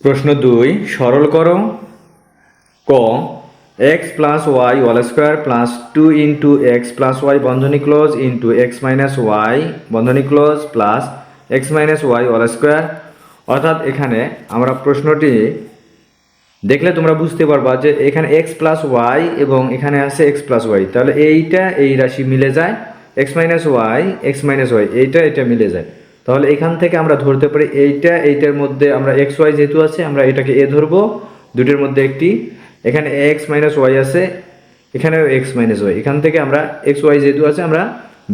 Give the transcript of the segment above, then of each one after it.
প্রশ্ন 2 সরল করো। ক x plus y whole square plus 2 into x plus y বন্ধনী close into x minus y বন্ধনী close plus x minus y whole square. অর্থাৎ এখানে আমরা প্রশ্নটি দেখলে তোমরা বুঝতে পারবা যে এখানে এক্স প্লাস ওয়াই এবং এখানে আছে এক্স প্লাস ওয়াই, তাহলে এইটা এই রাশি মিলে যায়, এক্স মাইনাস ওয়াই এইটা এটা মিলে যায়। তাহলে এখান থেকে আমরা ধরতে পারি এইটার মধ্যে আমরা এক্স ওয়াই যেহেতু আছে আমরা এটাকে এ ধরবো, দুটোর মধ্যে একটি। এখানে এক্স মাইনাস ওয়াই আছে, এখানেও এক্স মাইনাস ওয়াই, এখান থেকে আমরা এক্স ওয়াই যেহেতু আছে আমরা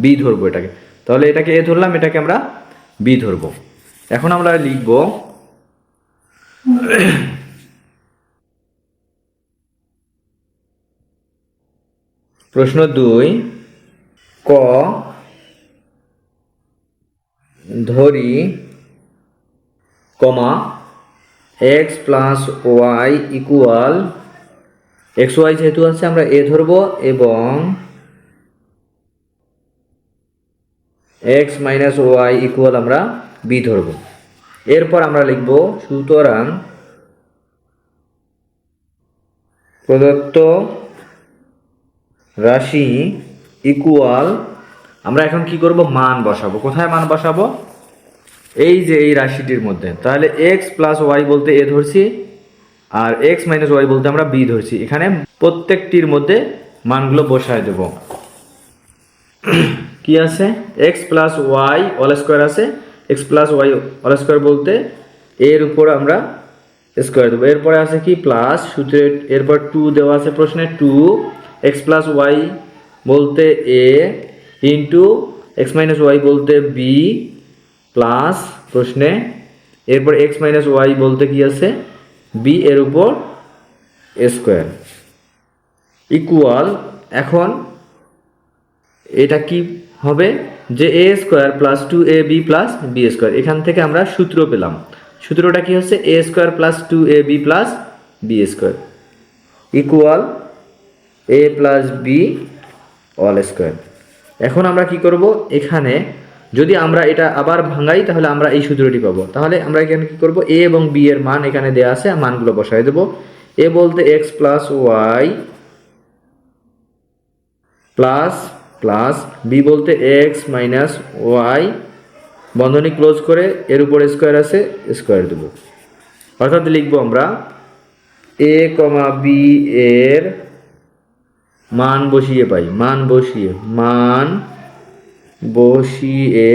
বি ধরবো এটাকে। তাহলে এটাকে এ ধরলাম, এটাকে আমরা বি ধরবো। এখন আমরা লিখব প্রশ্ন 2 ক ধরি comma x plus y equal x y যেহেতু আছে আমরা এ ধরবো এবং এক্স মাইনাস ওয়াই ইকুয়াল আমরা বি ধরবো। এরপর আমরা লিখব সুতরাং প্রদত্ত রাশি ইকুয়াল, আমরা এখন কি করব মান বসাবো। কোথায় মান বসাবো? এই যে এই রাশিটির মধ্যে। তাহলে এক্স প্লাস ওয়াই বলতে এ ধরছি আর এক্স মাইনাস ওয়াই বলতে আমরা বি ধরছি। এখানে প্রত্যেকটির মধ্যে মানগুলো বসায় দেব। কি আছে? X plus y whole square আছে, x plus y whole square বলতে এর উপর আমরা স্কোয়ার দেবো। এরপরে আছে কি প্লাস সূত্রে, এরপর 2 দেওয়া আছে প্রশ্নে, 2 এক্স প্লাস ওয়াই বলতে এ ইন্টু এক্স মাইনাস ওয়াই বলতে বি প্লাস প্রশ্নে, এরপর এক্স মাইনাস ওয়াই বলতে কি আছে বি এর উপর স্কোয়ার ইকুয়াল। এখন এটা কি হবে যে a square plus 2ab plus b square. এখান থেকে আমরা সূত্র পেলাম। সূত্রটা কি হচ্ছে a square plus 2ab plus b square equal a plus b whole square. এখন আমরা কি করব, এখানে যদি আমরা এটা আবার ভাঙাই তাহলে আমরা এই সূত্রটি পাবো। তাহলে আমরা এখানে কি করব, এ এবং বি এর মান এখানে দেওয়া আছে, মানগুলো বসাই দেব। এ বলতে x plus y plus plus b বলতে এক্স মাইনাস ওয়াই বন্ধনী ক্লোজ করে এর উপর স্কোয়ার আছে স্কোয়ার দেব। অর্থাৎ লিখবো আমরা এ কমা বি এর মান বসিয়ে পাই, মান বসিয়ে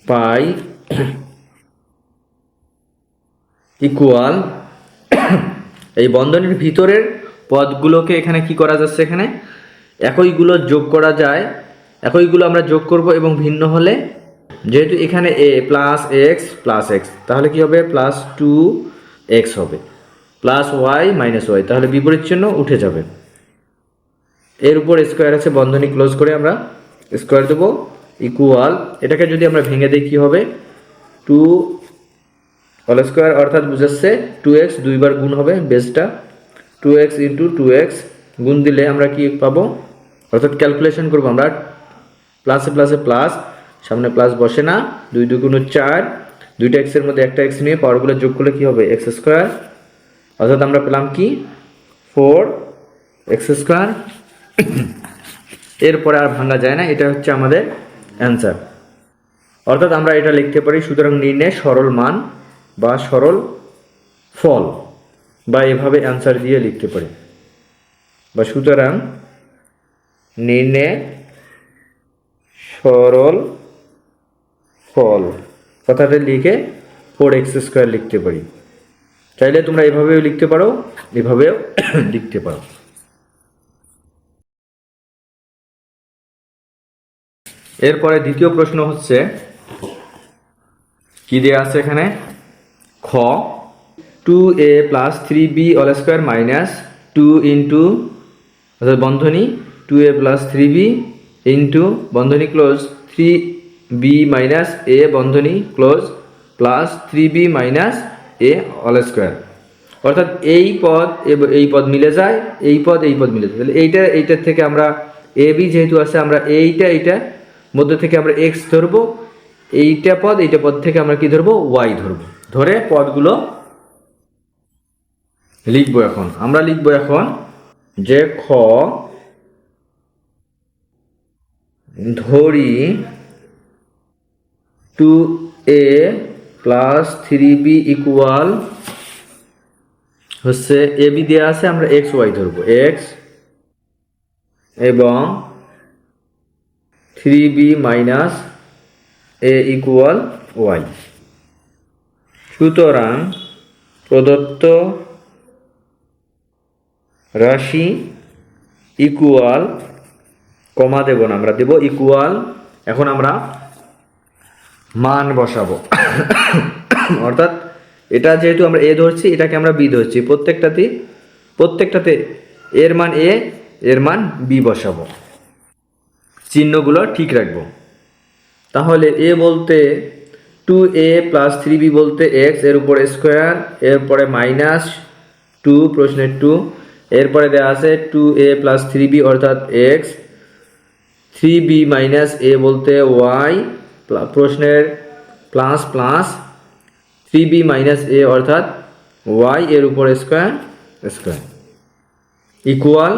পাই ইকুয়াল এই বন্ধনীর ভিতরের পদগুলোকে এখানে কি করা যাচ্ছে, এখানে একইগুলো যোগ করা যায়, একইগুলো আমরা যোগ করব এবং ভিন্ন হলে যেহেতু এখানে এ প্লাস এক্স তাহলে কি হবে প্লাস 2x হবে, প্লাস ওয়াই মাইনাস ওয়াই, তাহলে বিপরীত চিহ্ন উঠে যাবে। এর উপর স্কোয়ার আছে, বন্ধনী ক্লোজ করে আমরা স্কোয়ার দেবো ইকুয়াল। এটাকে যদি আমরা ভেঙে দিই কি হবে 2 হোল স্কোয়ার, অর্থাৎ বুঝাচ্ছে 2x দুইবার গুণ হবে বেসটা, 2x ইন্টু 2x গুণ দিলে আমরা কি পাবো, অর্থাৎ ক্যালকুলেশন করবো আমরা প্লাসে প্লাসে প্লাস, সামনে প্লাস বসে না, 2 2 গুণ 4, দুইটা এক্সের মধ্যে একটা এক্স নিয়ে পাওয়ারগুলো যোগ করলে কি হবে এক্স স্কোয়ার। অর্থাৎ আমরা পেলাম কি 4x স্কোয়ার। এরপরে আর ভাঙা যায় না, এটা হচ্ছে আমাদের অ্যান্সার। অর্থাৎ আমরা এটা লিখতে পারি সুতরাং নির্ণয় সরল মান বা সরল ফল, বা এভাবে অ্যান্সার দিয়ে লিখতে পারি, বা সুতরাং নির্ণয় সরল ফল কথাটা লিখে 4x স্কোয়ার লিখতে পারি। চাইলে তোমরা এভাবেও লিখতে পারো, এভাবেও লিখতে পারো। এরপরে দ্বিতীয় প্রশ্ন হচ্ছে কি দেওয়া আছে এখানে, খ 2a plus 3b whole square minus 2 into অর্থাৎ বন্ধনী 2a প্লাস 3b ইন্টু বন্ধনী ক্লোজ 3b মাইনাস a বন্ধনী close plus 3b minus a whole square. অর্থাৎ এই পদ এই পদ মিলে যায়, এই পদ মিলে যায়। তাহলে এইটার থেকে আমরা এ বি যেহেতু আছে আমরা এইটা মধ্যে থেকে আমরা এক্স ধরবো, এইটা পদ থেকে আমরা কি ধরবো ওয়াই ধরবো। ধরে পদগুলো লিখবো। এখন আমরা লিখবো এখন যে খ ধরি 2a প্লাস 3b ইকুয়াল হচ্ছে এ বি দেওয়া আছে, আমরা এক্স ওয়াই ধরবো এক্স এবং 3b মাইনাস এ ইকুয়াল ওয়াই। সুতরাং প্রদত্ত রাশি ইকুয়াল, কমা দেব না, আমরা দেব ইকুয়াল। এখন আমরা মান বসাবো অর্থাৎ এটা যেহেতু আমরা এ ধরছি, এটাকে আমরা বি ধরছি, প্রত্যেকটাতে এর মান এ, এর মান বি বসাবো, চিহ্নগুলো ঠিক রাখবো। তাহলে এ বলতে 2a প্লাস 3b বলতে এক্স, এর উপরে স্কোয়ার, এরপরে মাইনাস 2 প্রশ্নের 2, এরপরে দেওয়া আছে 2a প্লাস 3b অর্থাৎ এক্স, 3b মাইনাস এ বলতে ওয়াই, প্রশ্নের প্লাস প্লাস 3b মাইনাস এ অর্থাৎ ওয়াই, এর উপরে স্কোয়ার স্কোয়ার ইকুয়াল।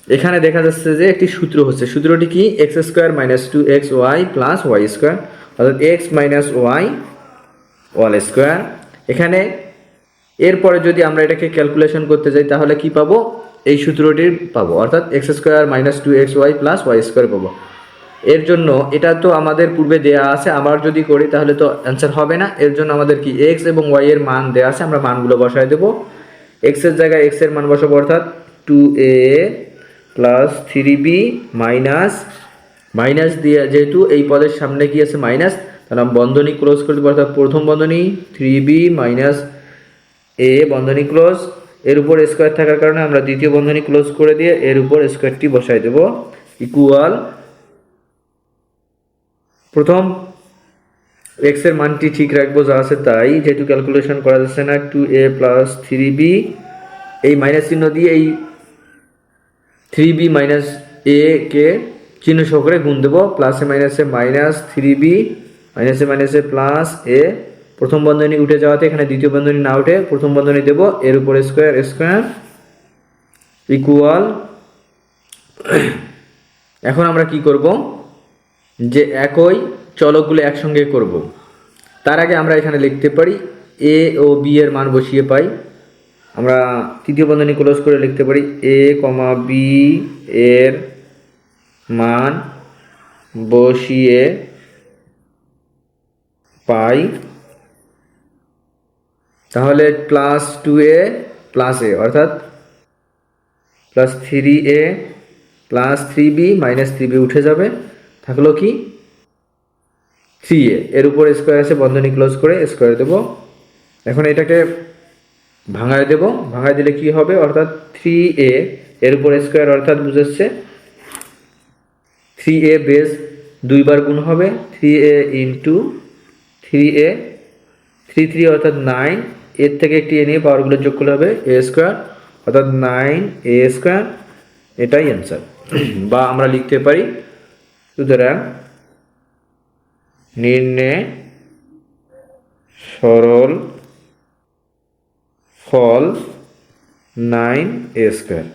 এখানে দেখা যাচ্ছে যে একটি সূত্র হচ্ছে, সূত্রটি কি, x square minus 2xy plus y square অর্থাৎ x minus y all square. এখানে এরপরে যদি আমরা এটাকে ক্যালকুলেশন করতে যাই তাহলে কি পাবো, এই সূত্রটির পাবো অর্থাৎ x square minus 2xy plus y square পাবো। এর জন্য এটা তো আমাদের পূর্বে দেয়া আছে, আবার যদি করি তাহলে তো অ্যান্সার হবে না। এর জন্য আমাদের কি এক্স এবং ওয়াই এর মান দেওয়া আছে, আমরা মানগুলো বসায় দেবো। এক্সের জায়গায় এক্স এর মান বসাবো অর্থাৎ 2a plus 3b minus, minus দিয়ে যেহেতু এই পদের সামনে কি আছে মাইনাস, তাহলে আমরা বন্ধনী ক্লোজ করে দেবো অর্থাৎ প্রথম বন্ধনী 3b মাইনাস এ বন্ধনী ক্লোজ, এর উপর স্কোয়ার থাকার কারণে আমরা দ্বিতীয় বন্ধনী ক্লোজ করে দিয়ে এর উপর স্কোয়ারটি বসাই দেবো ইকুয়াল। প্রথম এক্স এর মানটি ঠিক রাখবো যা আছে তাই, যেহেতু ক্যালকুলেশন করা যাচ্ছে না, 2a প্লাস 3b, এই মাইনাস চিহ্ন দিয়ে এই 3b মাইনাস এ কে চিহ্ন সহকারে গুণ দেবো, প্লাসে মাইনাসে মাইনাস 3b, মাইনাসে মাইনাসে প্লাস এ, প্রথম বন্ধনী উঠে যাওয়াতে এখানে দ্বিতীয় বন্ধনী না উঠে প্রথম বন্ধনী দেব, এর উপরে স্কোয়ার স্কোয়ার ইকুয়াল। এখন আমরা কি করব, যে একই চলকগুলো একসঙ্গে করব, তার আগে আমরা এখানে লিখতে পারি এ ও বি এর মান বসিয়ে পাই, আমরা তৃতীয় বন্ধনী ক্লোজ করে লিখতে পারি এ কমা বি এর মান বসিয়ে পাই। তাহলে প্লাস 2a প্লাস এ অর্থাৎ plus 3a plus 3b minus 3b উঠে যাবে, থাকলো কি 3a, এর উপর স্কোয়ার আছে, বন্ধনী ক্লোজ করে স্কোয়ার দেব। এখন এটাকে ভাঙায় দেব, ভাঙায় দিলে কি হবে অর্থাৎ 3a এর উপর স্কোয়ার অর্থাৎ বুঝাচ্ছে 3a বেস দুইবার গুণ হবে, 3a ইন্টু 3a, 3 3 অর্থাৎ 9, এর থেকে একটি এ নিয়ে পাওয়ারগুলো যোগ করলে হবে এ স্কোয়ার অর্থাৎ 9a স্কোয়ার, এটাই অ্যান্সার। বা আমরা লিখতে পারি সুতরাং নির্ণয় সরল ফল 9a স্কোয়ার।